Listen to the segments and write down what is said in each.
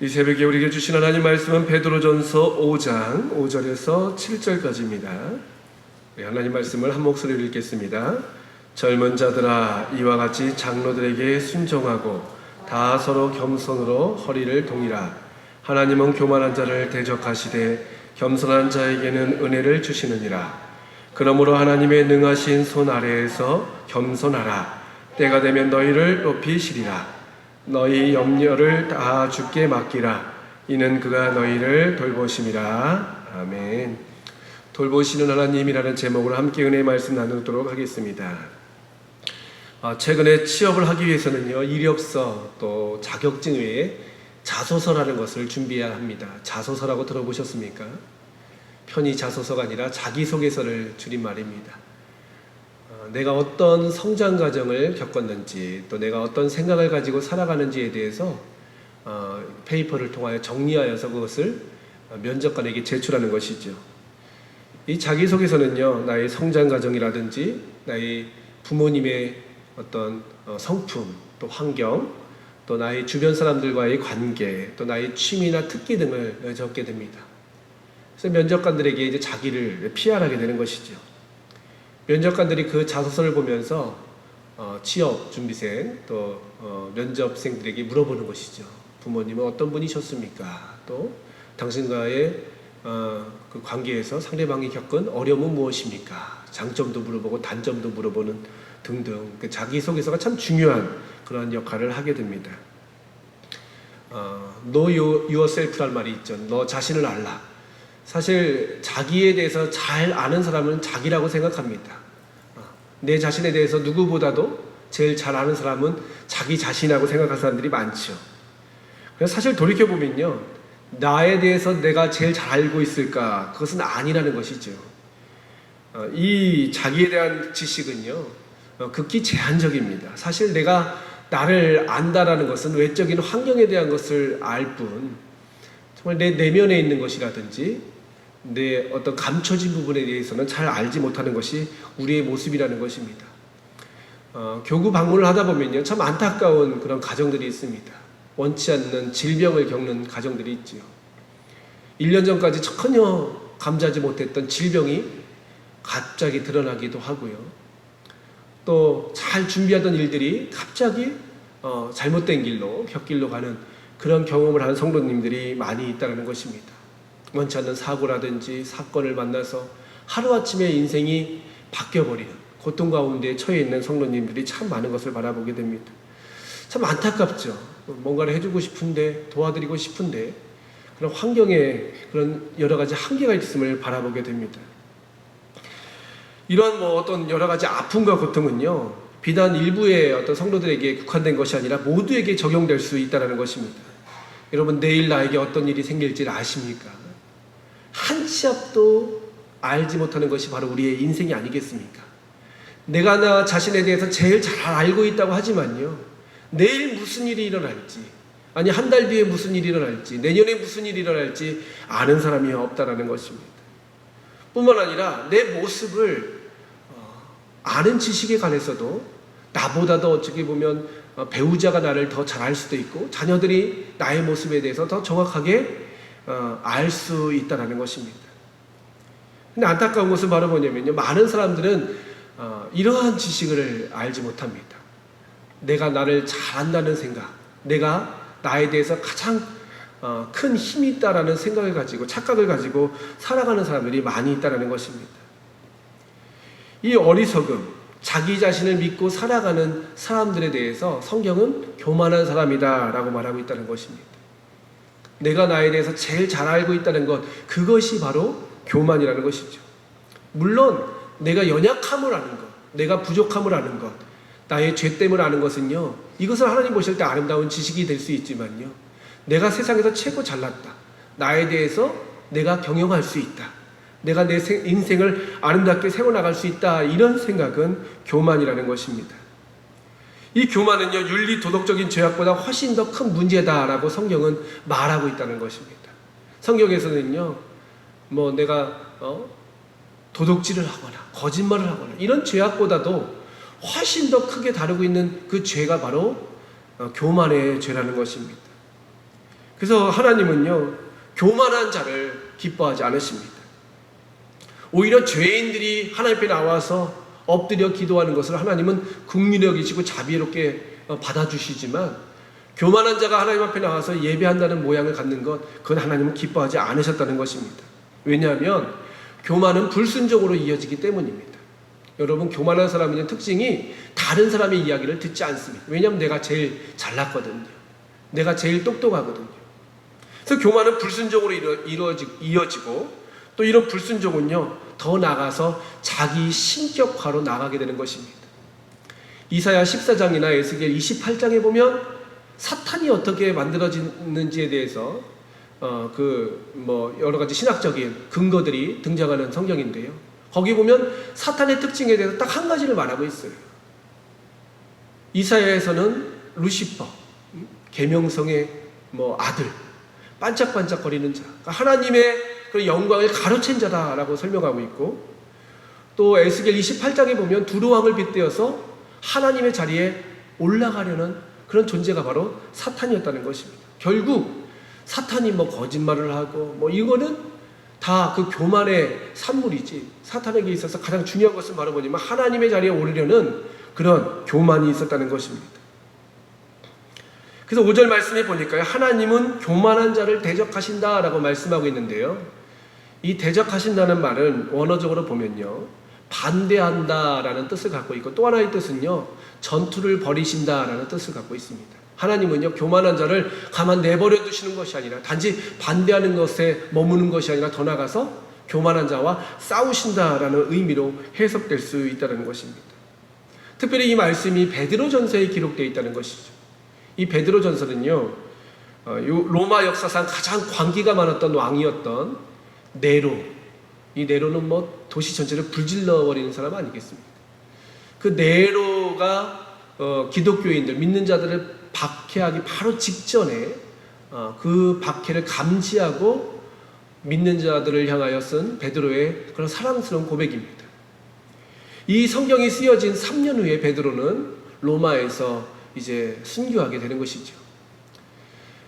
이 새벽에 우리에게 주신 하나님 말씀은 베드로전서 5장 5절에서 7절까지입니다. 하나님 말씀을 한 목소리로 읽겠습니다. 젊은 자들아, 이와 같이 장로들에게 순종하고 다 서로 겸손으로 허리를 동이라. 하나님은 교만한 자를 대적하시되 겸손한 자에게는 은혜를 주시느니라. 그러므로 하나님의 능하신 손 아래에서 겸손하라. 때가 되면 너희를 높이시리라. 너희 염려를 다 주께 맡기라. 이는 그가 너희를 돌보심이라. 아멘. 돌보시는 하나님이라는 제목으로 함께 은혜의 말씀 나누도록 하겠습니다. 최근에 취업을 하기 위해서는요, 이력서 또 자격증 외에 자소서라는 것을 준비해야 합니다. 자소서라고 들어보셨습니까? 편히 자소서가 아니라 자기소개서를 줄인 말입니다. 내가 어떤 성장 과정을 겪었는지, 또 내가 어떤 생각을 가지고 살아가는지에 대해서 페이퍼를 통하여 정리하여서 그것을 면접관에게 제출하는 것이죠. 이 자기소개서는요, 나의 성장 과정이라든지 나의 부모님의 어떤 성품, 또 환경, 또 나의 주변 사람들과의 관계, 또 나의 취미나 특기 등을 적게 됩니다. 그래서 면접관들에게 이제 자기를 PR하게 되는 것이죠. 면접관들이 그 자소서를 보면서 취업 준비생 또 면접생들에게 물어보는 것이죠. 부모님은 어떤 분이셨습니까? 또 당신과의 그 관계에서 상대방이 겪은 어려움은 무엇입니까? 장점도 물어보고 단점도 물어보는 등등. 그 자기소개서가 참 중요한 그런 역할을 하게 됩니다. Know yourself라는 말이 있죠. 너 자신을 알라. 사실 자기에 대해서 잘 아는 사람은 자기라고 생각합니다. 내 자신에 대해서 누구보다도 제일 잘 아는 사람은 자기 자신이라고 생각하는 사람들이 많죠. 그래서 사실 돌이켜보면요, 나에 대해서 내가 제일 잘 알고 있을까? 그것은 아니라는 것이죠. 이 자기에 대한 지식은요, 극히 제한적입니다. 사실 내가 나를 안다라는 것은 외적인 환경에 대한 것을 알 뿐, 정말 내 내면에 있는 것이라든지 내 어떤 감춰진 부분에 대해서는 잘 알지 못하는 것이 우리의 모습이라는 것입니다. 교구 방문을 하다 보면요, 참 안타까운 그런 가정들이 있습니다. 원치 않는 질병을 겪는 가정들이 있지요. 1년 전까지 전혀 감지하지 못했던 질병이 갑자기 드러나기도 하고요. 또 잘 준비하던 일들이 갑자기 잘못된 길로, 곁길로 가는 그런 경험을 하는 성도님들이 많이 있다는 것입니다. 원치 않는 사고라든지 사건을 만나서 하루아침에 인생이 바뀌어버리는 고통 가운데 처해 있는 성도님들이 참 많은 것을 바라보게 됩니다. 참 안타깝죠. 뭔가를 해주고 싶은데, 도와드리고 싶은데 그런 환경에 그런 여러 가지 한계가 있음을 바라보게 됩니다. 이런 어떤 여러 가지 아픔과 고통은요, 비단 일부의 어떤 성도들에게 국한된 것이 아니라 모두에게 적용될 수 있다는 것입니다. 여러분, 내일 나에게 어떤 일이 생길지를 아십니까? 한 치 앞도 알지 못하는 것이 바로 우리의 인생이 아니겠습니까? 내가 나 자신에 대해서 제일 잘 알고 있다고 하지만요, 내일 무슨 일이 일어날지, 아니 한 달 뒤에 무슨 일이 일어날지, 내년에 무슨 일이 일어날지 아는 사람이 없다라는 것입니다. 뿐만 아니라 내 모습을 아는 지식에 관해서도 나보다도 어떻게 보면 배우자가 나를 더 잘 알 수도 있고, 자녀들이 나의 모습에 대해서 더 정확하게 알 수 있다는 것입니다. 근데 안타까운 것은 바로 뭐냐면요, 많은 사람들은 이러한 지식을 알지 못합니다. 내가 나를 잘 안다는 생각, 내가 나에 대해서 가장 큰 힘이 있다라는 생각을 가지고, 착각을 가지고 살아가는 사람들이 많이 있다는 것입니다. 이 어리석음, 자기 자신을 믿고 살아가는 사람들에 대해서 성경은 교만한 사람이다 라고 말하고 있다는 것입니다. 내가 나에 대해서 제일 잘 알고 있다는 것, 그것이 바로 교만이라는 것이죠. 물론 내가 연약함을 아는 것, 내가 부족함을 아는 것, 나의 죄됨을 아는 것은요, 이것을 하나님 보실 때 아름다운 지식이 될 수 있지만요, 내가 세상에서 최고 잘났다, 나에 대해서 내가 경영할 수 있다, 내가 내 인생을 아름답게 세워나갈 수 있다, 이런 생각은 교만이라는 것입니다. 이 교만은요, 윤리 도덕적인 죄악보다 훨씬 더 큰 문제다라고 성경은 말하고 있다는 것입니다. 성경에서는요, 내가 도둑질을 하거나 거짓말을 하거나 이런 죄악보다도 훨씬 더 크게 다루고 있는 그 죄가 바로 교만의 죄라는 것입니다. 그래서 하나님은요, 교만한 자를 기뻐하지 않으십니다. 오히려 죄인들이 하나님 앞에 나와서 엎드려 기도하는 것을 하나님은 긍휼히 여기시고 자비롭게 받아주시지만, 교만한 자가 하나님 앞에 나와서 예배한다는 모양을 갖는 것, 그건 하나님은 기뻐하지 않으셨다는 것입니다. 왜냐하면 교만은 불순종으로 이어지기 때문입니다. 여러분, 교만한 사람의 특징이 다른 사람의 이야기를 듣지 않습니다. 왜냐하면 내가 제일 잘났거든요. 내가 제일 똑똑하거든요. 그래서 교만은 불순종으로 이어지고, 또 이런 불순종은요, 더 나아가서 자기 신격화로 나가게 되는 것입니다. 이사야 14장이나 에스겔 28장에 보면 사탄이 어떻게 만들어지는지에 대해서 여러 가지 신학적인 근거들이 등장하는 성경인데요. 거기 보면 사탄의 특징에 대해서 딱 한 가지를 말하고 있어요. 이사야에서는 루시퍼, 계명성의 아들, 반짝반짝거리는 자, 그러니까 하나님의 그 영광을 가로챈 자다라고 설명하고 있고, 또 에스겔 28장에 보면 두루왕을 빗대어서 하나님의 자리에 올라가려는 그런 존재가 바로 사탄이었다는 것입니다. 결국 사탄이 거짓말을 하고 이거는 다 그 교만의 산물이지, 사탄에게 있어서 가장 중요한 것은 바로 뭐냐면 하나님의 자리에 오르려는 그런 교만이 있었다는 것입니다. 그래서 5절 말씀에 보니까요, 하나님은 교만한 자를 대적하신다라고 말씀하고 있는데요, 이 대적하신다는 말은 원어적으로 보면요, 반대한다라는 뜻을 갖고 있고, 또 하나의 뜻은요, 전투를 벌이신다라는 뜻을 갖고 있습니다. 하나님은요, 교만한 자를 가만 내버려 두시는 것이 아니라 단지 반대하는 것에 머무는 것이 아니라 더 나아가서 교만한 자와 싸우신다라는 의미로 해석될 수 있다는 것입니다. 특별히 이 말씀이 베드로전서에 기록되어 있다는 것이죠. 이 베드로전서는요, 로마 역사상 가장 관기가 많았던 왕이었던 네로, 이 네로는 도시 전체를 불질러버리는 사람 아니겠습니까? 그 네로가 기독교인들, 믿는 자들을 박해하기 바로 직전에 그 박해를 감지하고 믿는 자들을 향하여 쓴 베드로의 그런 사랑스러운 고백입니다. 이 성경이 쓰여진 3년 후에 베드로는 로마에서 이제 순교하게 되는 것이죠.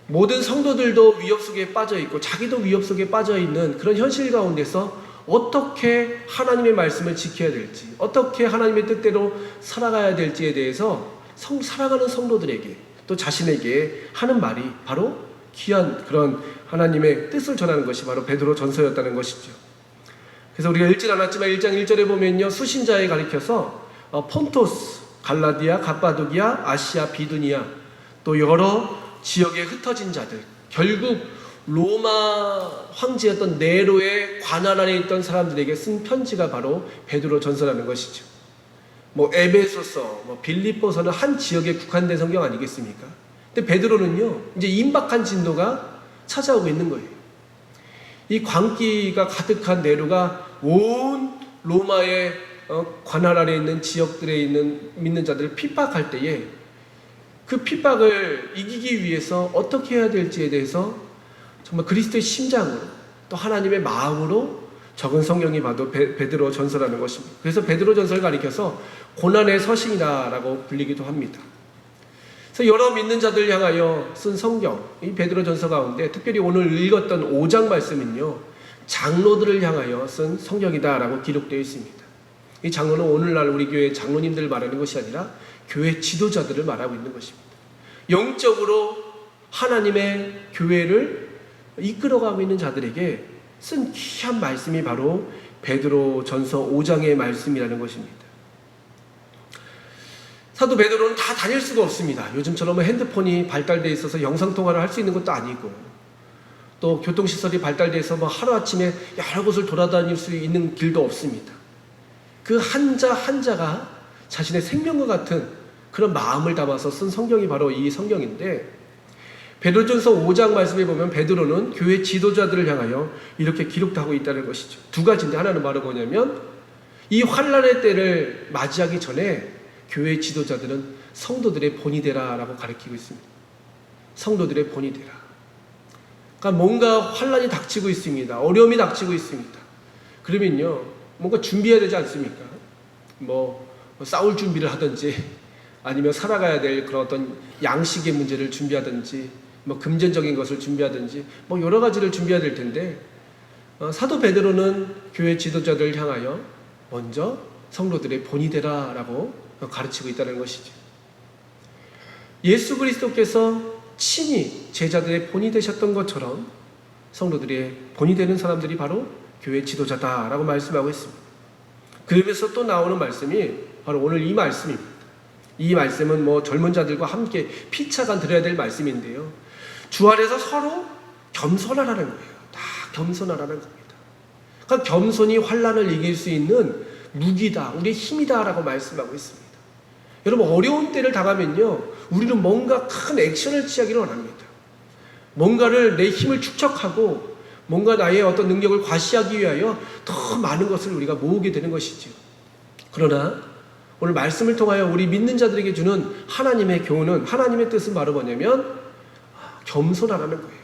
모든 성도들도 위협 속에 빠져 있고 자기도 위협 속에 빠져 있는 그런 현실 가운데서 어떻게 하나님의 말씀을 지켜야 될지, 어떻게 하나님의 뜻대로 살아가야 될지에 대해서 살아가는 성도들에게 또 자신에게 하는 말이 바로 귀한 그런 하나님의 뜻을 전하는 것이 바로 베드로 전서였다는 것이죠. 그래서 우리가 읽진 않았지만 1장 1절에 보면요, 수신자에 가리켜서 폰토스, 갈라디아, 갑바도기아, 아시아, 비두니아, 또 여러 지역에 흩어진 자들, 결국 로마 황제였던 네로의 관할 안에 있던 사람들에게 쓴 편지가 바로 베드로 전서라는 것이죠. 에베소서, 빌립보서는 한 지역에 국한된 성경 아니겠습니까? 근데 베드로는요, 이제 임박한 진도가 찾아오고 있는 거예요. 이 광기가 가득한 네로가 온 로마의 관할 아래 있는 지역들에 있는 믿는 자들을 핍박할 때에 그 핍박을 이기기 위해서 어떻게 해야 될지에 대해서 정말 그리스도의 심장으로 또 하나님의 마음으로 적은 성경이 봐도 베드로 전서라는 것입니다. 그래서 베드로 전서를 가리켜서 고난의 서신이라고 불리기도 합니다. 그래서 여러 믿는 자들 향하여 쓴 성경, 이 베드로 전서 가운데 특별히 오늘 읽었던 5장 말씀은요, 장로들을 향하여 쓴 성경이다라고 기록되어 있습니다. 이 장로는 오늘날 우리 교회 장로님들 말하는 것이 아니라 교회 지도자들을 말하고 있는 것입니다. 영적으로 하나님의 교회를 이끌어가고 있는 자들에게 쓴 귀한 말씀이 바로 베드로 전서 5장의 말씀이라는 것입니다. 사도 베드로는 다 다닐 수가 없습니다. 요즘처럼 핸드폰이 발달되어 있어서 영상통화를 할 수 있는 것도 아니고, 또 교통시설이 발달되어 있어서 하루아침에 여러 곳을 돌아다닐 수 있는 길도 없습니다. 그 한자 한자가 자신의 생명과 같은 그런 마음을 담아서 쓴 성경이 바로 이 성경인데, 베드로전서 5장 말씀에 보면 베드로는 교회 지도자들을 향하여 이렇게 기록하고 있다는 것이죠. 두 가지인데, 하나는 바로 뭐냐면 이 환난의 때를 맞이하기 전에 교회 지도자들은 성도들의 본이 되라라고 가르치고 있습니다. 성도들의 본이 되라. 그러니까 뭔가 환난이 닥치고 있습니다. 어려움이 닥치고 있습니다. 그러면요, 뭔가 준비해야 되지 않습니까? 싸울 준비를 하든지, 아니면 살아가야 될 그런 어떤 양식의 문제를 준비하든지, 뭐 금전적인 것을 준비하든지 뭐 여러 가지를 준비해야 될 텐데 사도 베드로는 교회 지도자들을 향하여 먼저 성도들의 본이 되라라고 가르치고 있다는 것이죠. 예수 그리스도께서 친히 제자들의 본이 되셨던 것처럼 성도들의 본이 되는 사람들이 바로 교회 지도자다라고 말씀하고 있습니다. 그러면서 또 나오는 말씀이 바로 오늘 이 말씀입니다. 이 말씀은 뭐 젊은 자들과 함께 피차간 들어야 될 말씀인데요. 주 안에서 서로 겸손하라는 거예요. 다 겸손하라는 겁니다. 그러니까 겸손이 환난을 이길 수 있는 무기다, 우리의 힘이다라고 말씀하고 있습니다. 여러분, 어려운 때를 당하면요, 우리는 뭔가 큰 액션을 취하기를 원합니다. 뭔가를 내 힘을 축적하고 뭔가 나의 어떤 능력을 과시하기 위하여 더 많은 것을 우리가 모으게 되는 것이죠. 그러나 오늘 말씀을 통하여 우리 믿는 자들에게 주는 하나님의 교훈은, 하나님의 뜻은 바로 뭐냐면 겸손하라는 거예요.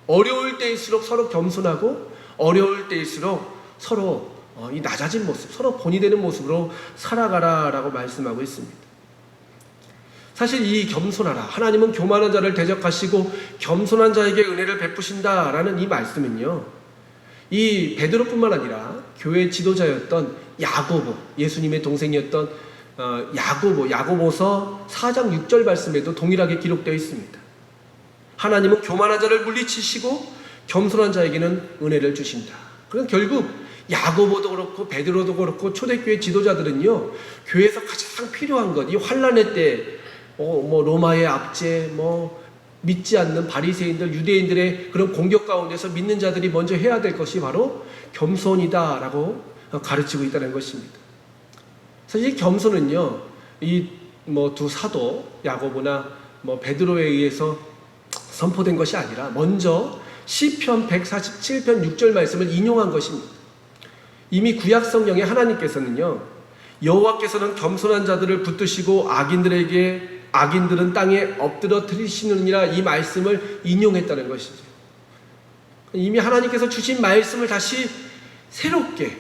어려울 때일수록 서로 겸손하고 어려울 때일수록 서로 이 낮아진 모습, 서로 본이 되는 모습으로 살아가라라고 말씀하고 있습니다. 사실 이 겸손하라, 하나님은 교만한 자를 대적하시고 겸손한 자에게 은혜를 베푸신다라는 이 말씀은요, 이 베드로뿐만 아니라 교회 지도자였던 야고보, 예수님의 동생이었던 야고보서 4장 6절 말씀에도 동일하게 기록되어 있습니다. 하나님은 교만한 자를 물리치시고 겸손한 자에게는 은혜를 주신다. 그럼 결국 야고보도 그렇고 베드로도 그렇고 초대교회 지도자들은요, 교회에서 가장 필요한 것, 이 환난의 때 로마의 압제, 믿지 않는 바리새인들, 유대인들의 그런 공격 가운데서 믿는 자들이 먼저 해야 될 것이 바로 겸손이다라고 가르치고 있다는 것입니다. 사실 이 겸손은요, 이 두 사도 야고보나 베드로에 의해서 선포된 것이 아니라 먼저 시편 147편 6절 말씀을 인용한 것입니다. 이미 구약 성경에 하나님께서는요, 여호와께서는 겸손한 자들을 붙드시고 악인들은 땅에 엎드러뜨리시느니라, 이 말씀을 인용했다는 것이죠. 이미 하나님께서 주신 말씀을 다시 새롭게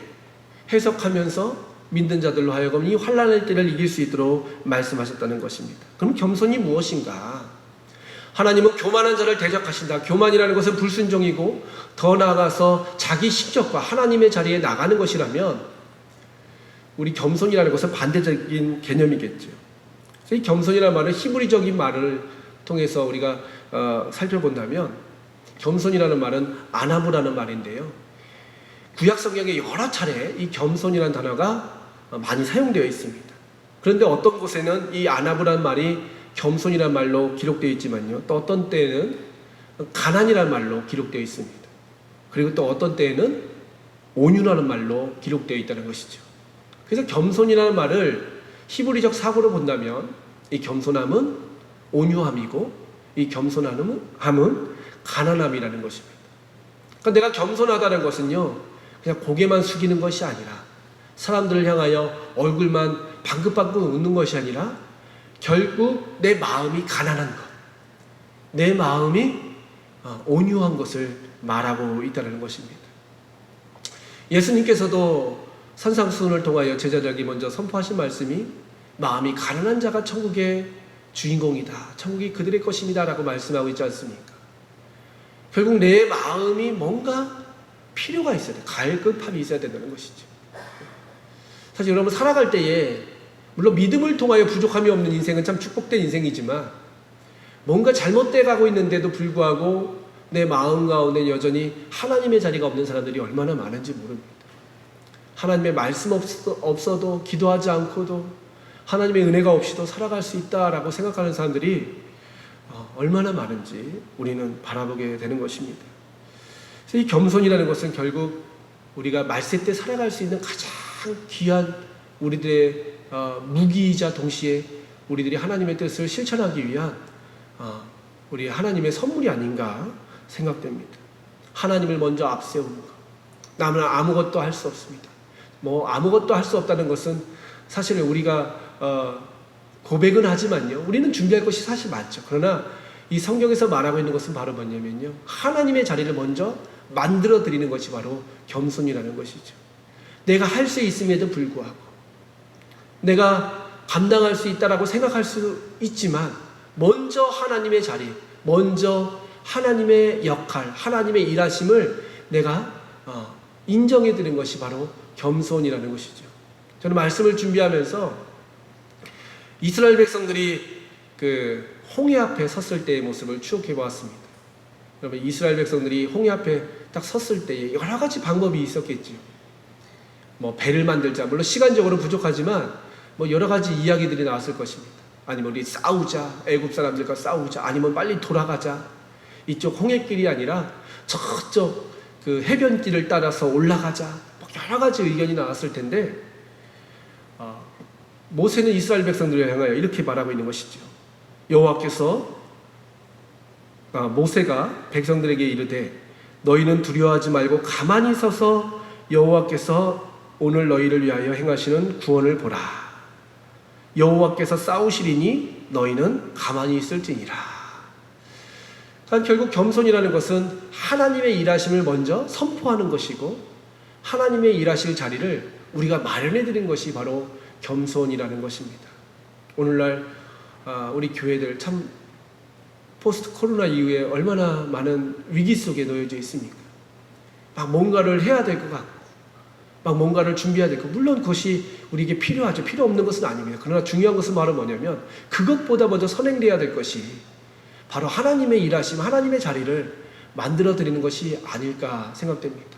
해석하면서 믿는 자들로 하여금 이 환난의 때를 이길 수 있도록 말씀하셨다는 것입니다. 그럼 겸손이 무엇인가? 하나님은 교만한 자를 대적하신다. 교만이라는 것은 불순종이고 더 나아가서 자기 식적과 하나님의 자리에 나가는 것이라면, 우리 겸손이라는 것은 반대적인 개념이겠죠. 이 겸손이라는 말은 히브리적인 말을 통해서 우리가 살펴본다면, 겸손이라는 말은 아나무라는 말인데요, 구약 성경에 여러 차례 이 겸손이라는 단어가 많이 사용되어 있습니다. 그런데 어떤 곳에는 이 아나브라는 말이 겸손이라는 말로 기록되어 있지만요, 또 어떤 때에는 가난이라는 말로 기록되어 있습니다. 그리고 또 어떤 때에는 온유라는 말로 기록되어 있다는 것이죠. 그래서 겸손이라는 말을 히브리적 사고로 본다면, 이 겸손함은 온유함이고 이 겸손함은 가난함이라는 것입니다. 그러니까 내가 겸손하다는 것은요, 그냥 고개만 숙이는 것이 아니라, 사람들을 향하여 얼굴만 방긋방긋 웃는 것이 아니라 결국 내 마음이 가난한 것, 내 마음이 온유한 것을 말하고 있다는 것입니다. 예수님께서도 산상수훈을 통하여 제자들에게 먼저 선포하신 말씀이 마음이 가난한 자가 천국의 주인공이다, 천국이 그들의 것입니다 라고 말씀하고 있지 않습니까? 결국 내 마음이 뭔가 필요가 있어야 돼, 갈급함이 있어야 된다는 것이죠. 사실 여러분, 살아갈 때에 물론 믿음을 통하여 부족함이 없는 인생은 참 축복된 인생이지만, 뭔가 잘못돼 가고 있는데도 불구하고 내 마음 가운데 여전히 하나님의 자리가 없는 사람들이 얼마나 많은지 모릅니다. 하나님의 말씀 없어도, 기도하지 않고도, 하나님의 은혜가 없이도 살아갈 수 있다라고 생각하는 사람들이 얼마나 많은지 우리는 바라보게 되는 것입니다. 그래서 이 겸손이라는 것은 결국 우리가 말세 때 살아갈 수 있는 가장 귀한 우리들의 무기이자 동시에 우리들이 하나님의 뜻을 실천하기 위한 우리 하나님의 선물이 아닌가 생각됩니다. 하나님을 먼저 앞세우는 것. 남은 아무것도 할 수 없습니다. 아무것도 할 수 없다는 것은 사실 우리가 고백은 하지만요, 우리는 준비할 것이 사실 많죠. 그러나 이 성경에서 말하고 있는 것은 바로 뭐냐면요, 하나님의 자리를 먼저 만들어 드리는 것이 바로 겸손이라는 것이죠. 내가 할 수 있음에도 불구하고, 내가 감당할 수 있다라고 생각할 수 있지만, 먼저 하나님의 자리, 먼저 하나님의 역할, 하나님의 일하심을 내가 인정해 드리는 것이 바로 겸손이라는 것이죠. 저는 말씀을 준비하면서 이스라엘 백성들이 그 홍해 앞에 섰을 때의 모습을 추억해 보았습니다. 여러분, 이스라엘 백성들이 홍해 앞에 딱 섰을 때에 여러 가지 방법이 있었겠죠. 뭐 배를 만들자, 물론 시간적으로 부족하지만 뭐 여러 가지 이야기들이 나왔을 것입니다. 아니면 우리 싸우자, 애굽 사람들과 싸우자, 아니면 빨리 돌아가자. 이쪽 홍해길이 아니라 저쪽 그 해변길을 따라서 올라가자. 뭐 여러 가지 의견이 나왔을 텐데 모세는 이스라엘 백성들을 향하여 이렇게 말하고 있는 것이죠. 여호와께서 모세가 백성들에게 이르되 너희는 두려워하지 말고 가만히 서서 여호와께서 오늘 너희를 위하여 행하시는 구원을 보라. 여호와께서 싸우시리니 너희는 가만히 있을지니라. 그러니까 결국 겸손이라는 것은 하나님의 일하심을 먼저 선포하는 것이고 하나님의 일하실 자리를 우리가 마련해 드린 것이 바로 겸손이라는 것입니다. 오늘날 우리 교회들 참 포스트 코로나 이후에 얼마나 많은 위기 속에 놓여져 있습니까? 막 뭔가를 해야 될 것 같고 막 뭔가를 준비해야 될 것, 물론 그것이 우리에게 필요하죠. 필요 없는 것은 아닙니다. 그러나 중요한 것은 바로 뭐냐면 그것보다 먼저 선행되어야 될 것이 바로 하나님의 일하심, 하나님의 자리를 만들어 드리는 것이 아닐까 생각됩니다.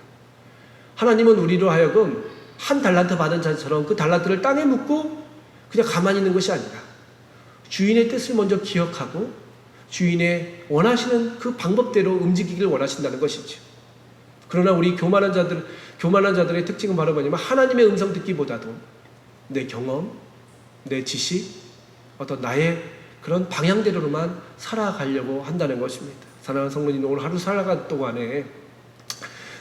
하나님은 우리로 하여금 한 달란트 받은 자처럼 그 달란트를 땅에 묻고 그냥 가만히 있는 것이 아니라 주인의 뜻을 먼저 기억하고 주인의 원하시는 그 방법대로 움직이기를 원하신다는 것이죠. 그러나 우리 교만한 자들의 특징은 바로 뭐냐면 하나님의 음성 듣기보다도 내 경험, 내 지식, 어떤 나의 그런 방향대로만 살아가려고 한다는 것입니다. 사랑하는 성도님, 오늘 하루 살아간 동안에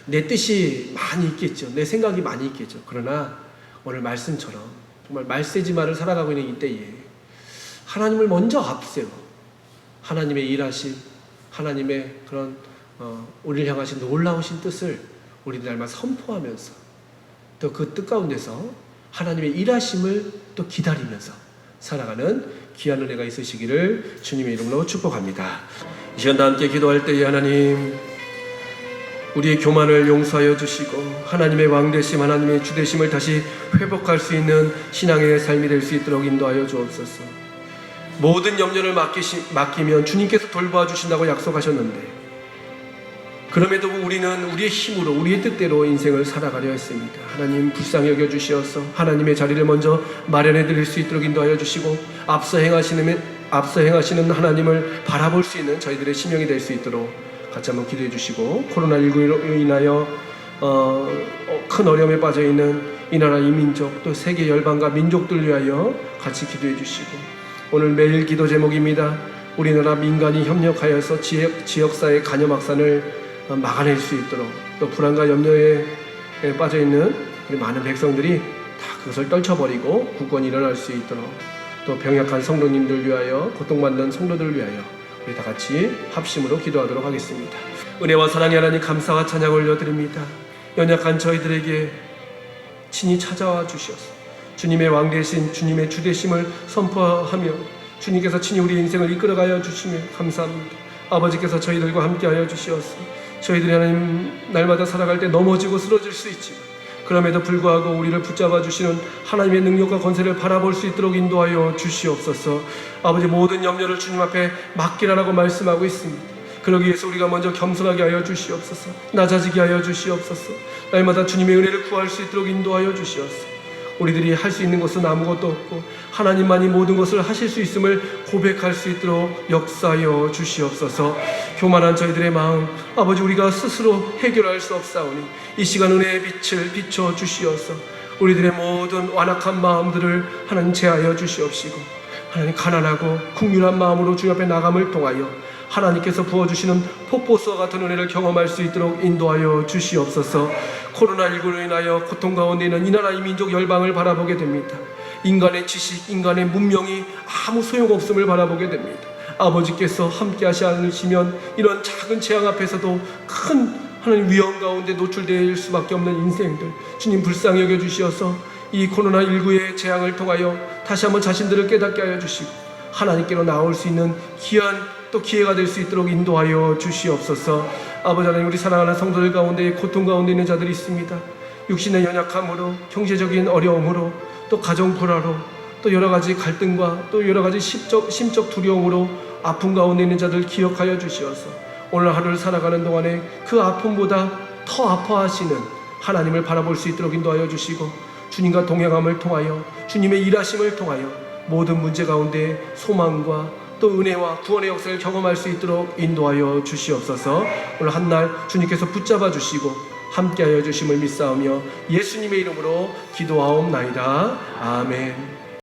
내 뜻이 많이 있겠죠. 내 생각이 많이 있겠죠. 그러나 오늘 말씀처럼 정말 말세지마를 살아가고 있는 이때에 하나님을 먼저 앞세워 하나님의 일하심, 하나님의 그런 우리를 향하신 놀라우신 뜻을 우리들 날마다 선포하면서 또 그 뜻 가운데서 하나님의 일하심을 또 기다리면서 살아가는 귀한 은혜가 있으시기를 주님의 이름으로 축복합니다. 이 시간 다 함께 기도할 때에 하나님, 우리의 교만을 용서하여 주시고 하나님의 왕되심, 하나님의 주되심을 다시 회복할 수 있는 신앙의 삶이 될 수 있도록 인도하여 주옵소서. 모든 염려를 맡기면 주님께서 돌봐 주신다고 약속하셨는데 그럼에도 우리는 우리의 힘으로 우리의 뜻대로 인생을 살아가려 했습니다. 하나님 불쌍히 여겨주시어서 하나님의 자리를 먼저 마련해 드릴 수 있도록 인도하여 주시고 앞서 행하시는 하나님을 바라볼 수 있는 저희들의 심령이 될 수 있도록 같이 한번 기도해 주시고, 코로나19로 인하여 큰 어려움에 빠져있는 이 나라 이 민족 또 세계 열방과 민족들 위하여 같이 기도해 주시고, 오늘 매일 기도 제목입니다. 우리나라 민간이 협력하여서 지역사회 간염 확산을 막아낼 수 있도록, 또 불안과 염려에 빠져있는 우리 많은 백성들이 다 그것을 떨쳐버리고 국권이 일어날 수 있도록, 또 병약한 성도님들 위하여, 고통받는 성도들을 위하여 우리 다 같이 합심으로 기도하도록 하겠습니다. 은혜와 사랑의 하나님, 감사와 찬양 올려드립니다. 연약한 저희들에게 친히 찾아와 주시옵소서. 주님의 왕되신 주님의 주되심을 선포하며 주님께서 친히 우리 인생을 이끌어가여 주시며 감사합니다. 아버지께서 저희들과 함께하여 주시옵소서. 저희들이 하나님 날마다 살아갈 때 넘어지고 쓰러질 수 있지만 그럼에도 불구하고 우리를 붙잡아 주시는 하나님의 능력과 권세를 바라볼 수 있도록 인도하여 주시옵소서. 아버지, 모든 염려를 주님 앞에 맡기라라고 말씀하고 있습니다. 그러기 위해서 우리가 먼저 겸손하게 하여 주시옵소서. 낮아지게 하여 주시옵소서. 날마다 주님의 은혜를 구할 수 있도록 인도하여 주시옵소서. 우리들이 할 수 있는 것은 아무것도 없고 하나님만이 모든 것을 하실 수 있음을 고백할 수 있도록 역사하여 주시옵소서. 교만한 저희들의 마음, 아버지, 우리가 스스로 해결할 수 없사오니 이 시간 은혜의 빛을 비춰 주시옵소서. 우리들의 모든 완악한 마음들을 하나님 제하여 주시옵시고, 하나님 가난하고 국률한 마음으로 주님 앞에 나감을 통하여 하나님께서 부어주시는 폭포수와 같은 은혜를 경험할 수 있도록 인도하여 주시옵소서. 코로나19로 인하여 고통 가운데 있는 이 나라 이 민족 열방을 바라보게 됩니다. 인간의 지식, 인간의 문명이 아무 소용없음을 바라보게 됩니다. 아버지께서 함께 하시 않으시면 이런 작은 재앙 앞에서도 큰 하나님 위험 가운데 노출될 수밖에 없는 인생들, 주님 불쌍히 여겨주시어서 이 코로나19의 재앙을 통하여 다시 한번 자신들을 깨닫게 하여 주시고 하나님께로 나올 수 있는 귀한 또 기회가 될 수 있도록 인도하여 주시옵소서. 아버지 하나님, 우리 사랑하는 성도들 가운데 고통 가운데 있는 자들이 있습니다. 육신의 연약함으로, 경제적인 어려움으로, 또 가정 불화로, 또 여러 가지 갈등과 또 여러 가지 심적 두려움으로 아픔 가운데 있는 자들 기억하여 주시어서 오늘 하루를 살아가는 동안에 그 아픔보다 더 아파하시는 하나님을 바라볼 수 있도록 인도하여 주시고, 주님과 동행함을 통하여, 주님의 일하심을 통하여 모든 문제 가운데 소망과 또 은혜와 구원의 역사를 경험할 수 있도록 인도하여 주시옵소서. 오늘 한날 주님께서 붙잡아 주시고 함께하여 주심을 믿사오며 예수님의 이름으로 기도하옵나이다. 아멘.